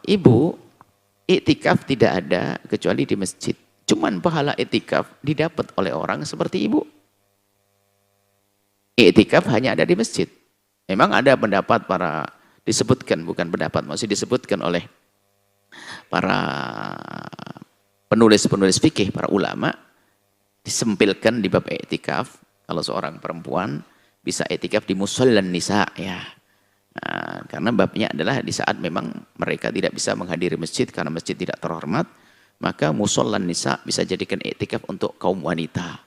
Ibu, iktikaf tidak ada kecuali di masjid. Cuman pahala iktikaf didapat oleh orang seperti ibu. Iktikaf hanya ada di masjid. Memang ada pendapat para, disebutkan, bukan pendapat, masih disebutkan oleh para penulis-penulis fikih, para ulama, disempilkan di bab iktikaf, kalau seorang perempuan bisa iktikaf di musollan nisa, ya. Nah, karena babnya adalah di saat memang mereka tidak bisa menghadiri masjid karena masjid tidak terhormat, maka musollan nisa bisa jadikan iktikaf untuk kaum wanita.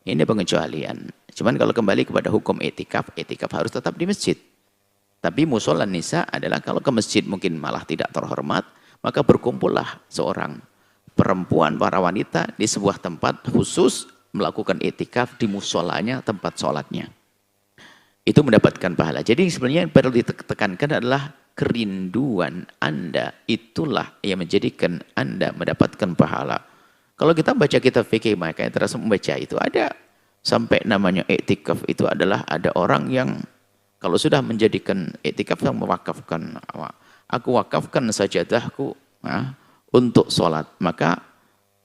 Ini pengecualian. Cuman kalau kembali kepada hukum iktikaf, iktikaf harus tetap di masjid. Tapi musollan nisa adalah kalau ke masjid mungkin malah tidak terhormat, maka berkumpullah seorang perempuan, para wanita di sebuah tempat khusus melakukan iktikaf di musolanya, tempat sholatnya. Itu mendapatkan pahala. Jadi sebenarnya yang perlu ditekankan adalah kerinduan Anda, itulah yang menjadikan Anda mendapatkan pahala. Kalau kita baca kitab fikih, maka yang terasa membaca itu ada sampai namanya iktikaf itu adalah ada orang yang kalau sudah menjadikan iktikaf yang mewakafkan, aku wakafkan sajadahku untuk sholat, maka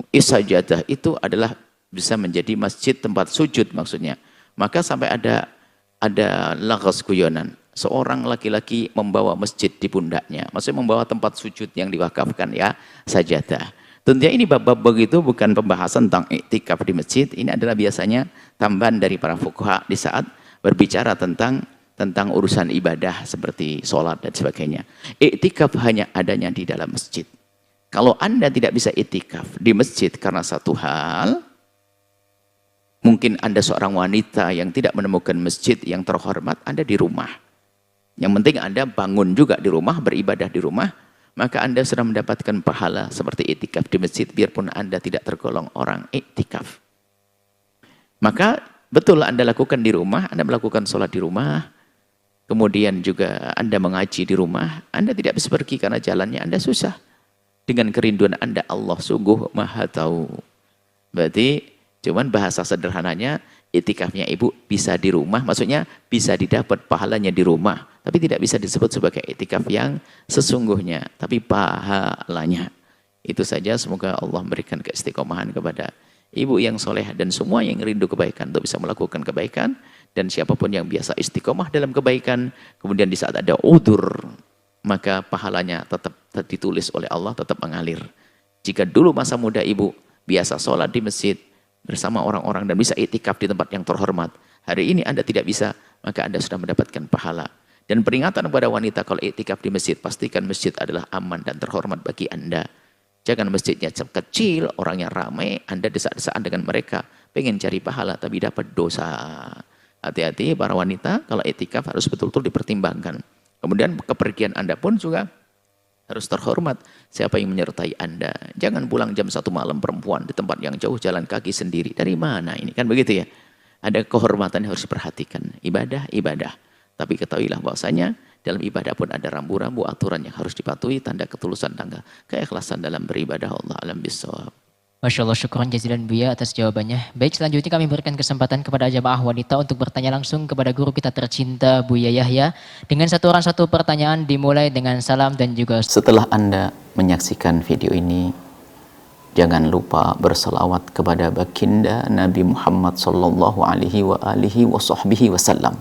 sajadah itu adalah bisa menjadi masjid tempat sujud maksudnya. Maka sampai ada lagas guyonan, seorang laki-laki membawa masjid di pundaknya, maksudnya membawa tempat sujud yang diwakafkan, ya, sajadah. Tentunya ini bab-bab begitu bukan pembahasan tentang iktikaf di masjid, ini adalah biasanya tambahan dari para fuqaha di saat berbicara tentang urusan ibadah seperti sholat dan sebagainya. Iktikaf hanya adanya di dalam masjid. Kalau Anda tidak bisa iktikaf di masjid karena satu hal, mungkin Anda seorang wanita yang tidak menemukan masjid yang terhormat, Anda di rumah. Yang penting Anda bangun juga di rumah, beribadah di rumah, maka Anda sudah mendapatkan pahala seperti iktikaf di masjid, biarpun Anda tidak tergolong orang iktikaf. Maka betul Anda lakukan di rumah, Anda melakukan sholat di rumah, kemudian juga Anda mengaji di rumah, Anda tidak bisa pergi karena jalannya Anda susah. Dengan kerinduan Anda, Allah sungguh maha tahu. Berarti cuman bahasa sederhananya, iktikafnya ibu bisa di rumah, maksudnya bisa didapat pahalanya di rumah, tapi tidak bisa disebut sebagai iktikaf yang sesungguhnya, tapi pahalanya. Itu saja, semoga Allah memberikan keistiqomahan kepada ibu yang soleh dan semua yang rindu kebaikan untuk bisa melakukan kebaikan, dan siapapun yang biasa istiqomah dalam kebaikan, kemudian di saat ada udzur, maka pahalanya tetap ditulis oleh Allah, tetap mengalir. Jika dulu masa muda ibu biasa sholat di masjid bersama orang-orang dan bisa iktikaf di tempat yang terhormat, hari ini Anda tidak bisa, maka Anda sudah mendapatkan pahala. Dan peringatan kepada wanita kalau iktikaf di masjid, pastikan masjid adalah aman dan terhormat bagi Anda. Jangan masjidnya kecil, orangnya ramai, Anda desak-desakan dengan mereka, pengen cari pahala tapi dapat dosa. Hati-hati para wanita, kalau iktikaf harus betul-betul dipertimbangkan. Kemudian kepergian Anda pun juga harus terhormat. Siapa yang menyertai Anda? Jangan pulang jam 1 malam perempuan di tempat yang jauh, jalan kaki sendiri. Dari mana ini? Kan begitu ya. Ada kehormatan yang harus diperhatikan. Ibadah, ibadah. Tapi ketahuilah bahwasanya dalam ibadah pun ada rambu-rambu aturan yang harus dipatuhi, tanda ketulusan, tanda keikhlasan dalam beribadah. Allah alam bisawab. Masya Allah, syukuran jazilan Buya atas jawabannya. Baik, selanjutnya kami berikan kesempatan kepada jamaah wanita untuk bertanya langsung kepada guru kita tercinta Buya Yahya. Dengan satu orang satu pertanyaan, dimulai dengan salam dan juga... Setelah Anda menyaksikan video ini, jangan lupa berselawat kepada baginda Nabi Muhammad sallallahu alaihi wa alihi wa sahbihi wasallam.